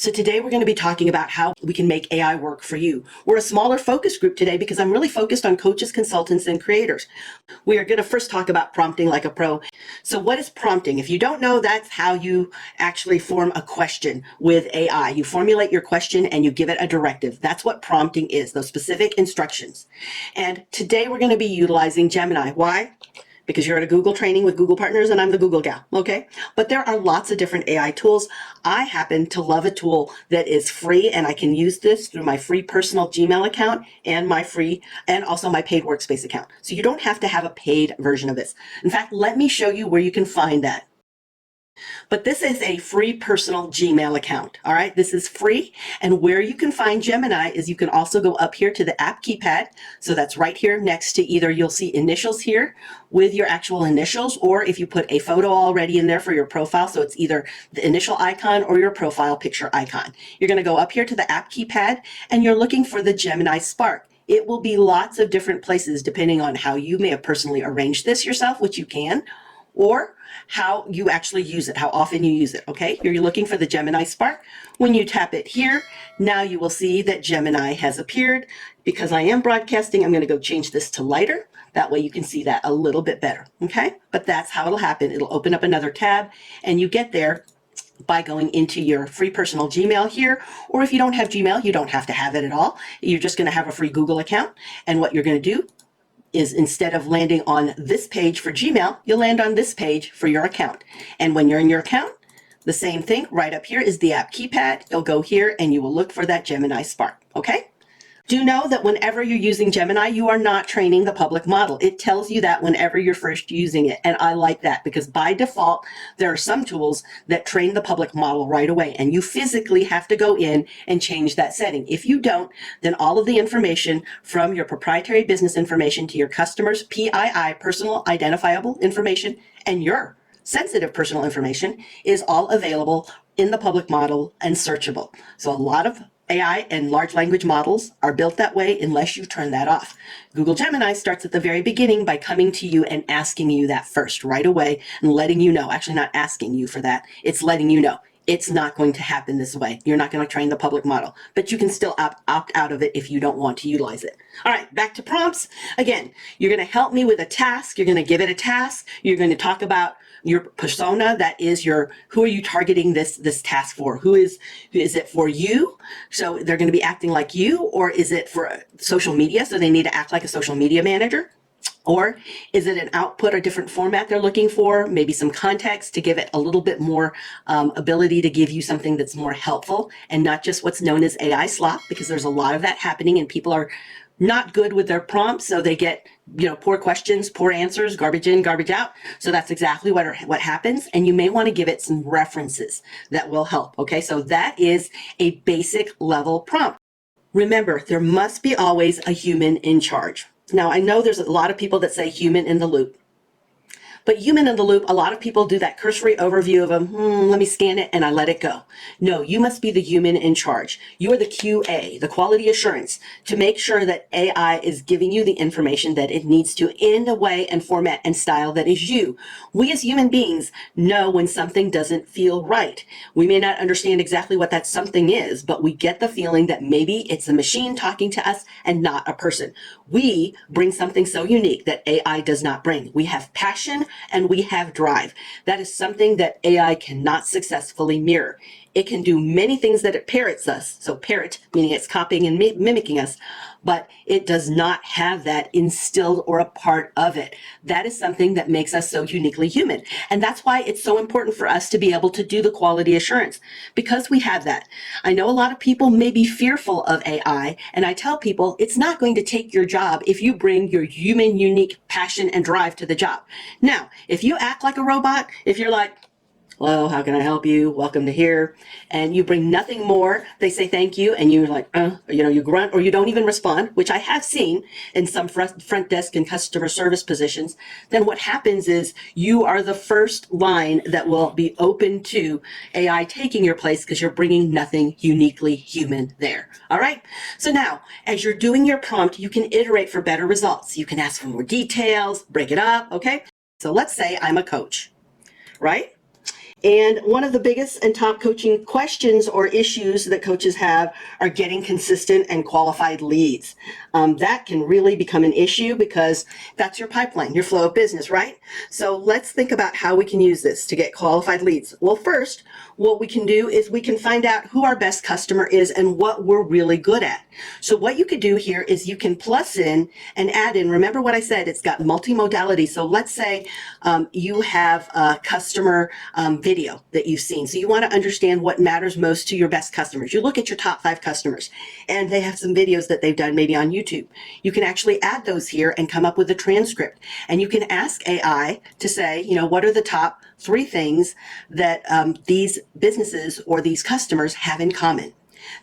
So today we're going to be talking about how we can make AI work for you. We're a smaller focus group today because I'm really focused on coaches, consultants, and creators. We are going to first talk about prompting like a pro. So what is prompting? If you don't know, that's how you actually form a question with AI. You formulate your question and you give it a directive. That's what prompting is, those specific instructions. And today we're going to be utilizing Gemini. Why? Because you're at a Google training with Google partners and I'm the Google gal, okay? But there are lots of different AI tools. I happen to love a tool that is free, and I can use this through my free personal Gmail account and also my paid workspace account. So you don't have to have a paid version of this. In fact, let me show you where you can find that. But this is a free personal Gmail account. All right, this is free. And where you can find Gemini is you can also go up here to the app keypad. So that's right here next to either you'll see initials here with your actual initials, or if you put a photo already in there for your profile. So it's either the initial icon or your profile picture icon. You're going to go up here to the app keypad and you're looking for the Gemini Spark. It will be lots of different places depending on how you may have personally arranged this yourself, which you can, or how you actually use it, how often you use it, okay? You're looking for the Gemini Spark. When you tap it here, now you will see that Gemini has appeared. Because I am broadcasting, I'm going to go change this to lighter. That way you can see that a little bit better, okay? But that's how it'll happen. It'll open up another tab, and you get there by going into your free personal Gmail here. Or if you don't have Gmail, you don't have to have it at all. You're just going to have a free Google account. And what you're going to do is instead of landing on this page for Gmail, you'll land on this page for your account. And when you're in your account, the same thing, right up here is the app keypad. You'll go here and you will look for that Gemini Spark, okay? Do know that whenever you're using Gemini, you are not training the public model. It tells you that whenever you're first using it. And I like that because by default, there are some tools that train the public model right away. And you physically have to go in and change that setting. If you don't, then all of the information from your proprietary business information to your customers' PII, personal identifiable information, and your sensitive personal information is all available in the public model and searchable. So a lot of AI and large language models are built that way unless you turn that off. Google Gemini starts at the very beginning by coming to you and asking you that first right away and letting you know, actually not asking you for that, it's letting you know it's not going to happen this way. You're not going to train the public model, but you can still opt out of it if you don't want to utilize it. All right, back to prompts. Again, you're going to help me with a task. You're going to give it a task. You're going to talk about your persona, that is who are you targeting this task for? Is it for you? So they're going to be acting like you, or is it for social media? So they need to act like a social media manager. Or is it an output or different format they're looking for? Maybe some context to give it a little bit more ability to give you something that's more helpful and not just what's known as AI slop, because there's a lot of that happening and people are not good with their prompts. So they get, poor questions, poor answers, garbage in, garbage out. So that's exactly what happens. And you may want to give it some references that will help. Okay, so that is a basic level prompt. Remember, there must be always a human in charge. Now, I know there's a lot of people that say human in the loop. But human in the loop, a lot of people do that cursory overview of them. Let me scan it and I let it go. No, you must be the human in charge. You are the QA, the quality assurance, to make sure that AI is giving you the information that it needs to in a way and format and style that is you. We as human beings know when something doesn't feel right. We may not understand exactly what that something is, but we get the feeling that maybe it's a machine talking to us and not a person. We bring something so unique that AI does not bring. We have passion and we have drive. That is something that AI cannot successfully mirror. It can do many things that it parrots us. So parrot, meaning it's copying and mimicking us, but it does not have that instilled or a part of it. That is something that makes us so uniquely human. And that's why it's so important for us to be able to do the quality assurance, because we have that. I know a lot of people may be fearful of AI, and I tell people it's not going to take your job if you bring your human, unique passion and drive to the job. Now, if you act like a robot, if you're like, hello, how can I help you? Welcome to here. And you bring nothing more. They say thank you. And you're like, you grunt or you don't even respond, which I have seen in some front desk and customer service positions. Then what happens is you are the first line that will be open to AI taking your place because you're bringing nothing uniquely human there. All right. So now, as you're doing your prompt, you can iterate for better results. You can ask for more details, break it up. Okay. So let's say I'm a coach, right? And one of the biggest and top coaching questions or issues that coaches have are getting consistent and qualified leads. That can really become an issue because that's your pipeline, your flow of business, right? So let's think about how we can use this to get qualified leads. Well, first, what we can do is we can find out who our best customer is and what we're really good at. So what you could do here is you can plus in and add in. Remember what I said, it's got multimodality. So let's say you have a customer video that you've seen. So you want to understand what matters most to your best customers. You look at your top 5 customers and they have some videos that they've done maybe on YouTube. You can actually add those here and come up with a transcript. And you can ask AI to say, what are the top 3 things that these businesses or these customers have in common.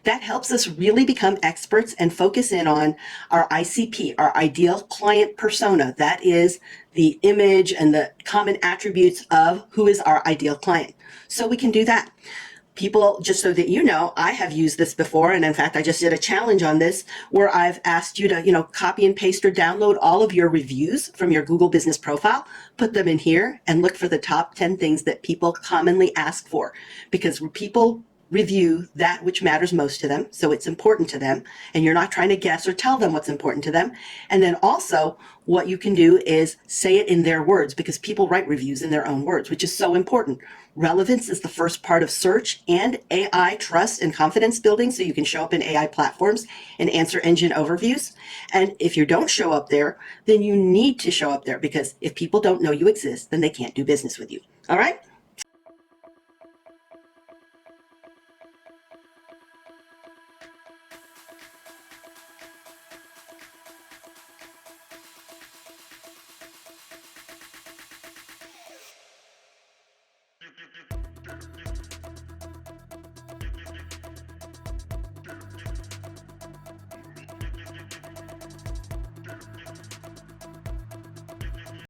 That helps us really become experts and focus in on our ICP, our ideal client persona. That is the image and the common attributes of who is our ideal client. So we can do that. People, just so that you know, I have used this before. And in fact, I just did a challenge on this where I've asked you to, copy and paste or download all of your reviews from your Google business profile, put them in here and look for the top 10 things that people commonly ask for, because people review that which matters most to them. So it's important to them, and you're not trying to guess or tell them what's important to them. And then also what you can do is say it in their words, because people write reviews in their own words, which is so important. Relevance is the first part of search and AI trust and confidence building. So you can show up in AI platforms and answer engine overviews. And if you don't show up there, then you need to show up there, because if people don't know you exist, then they can't do business with you. All right.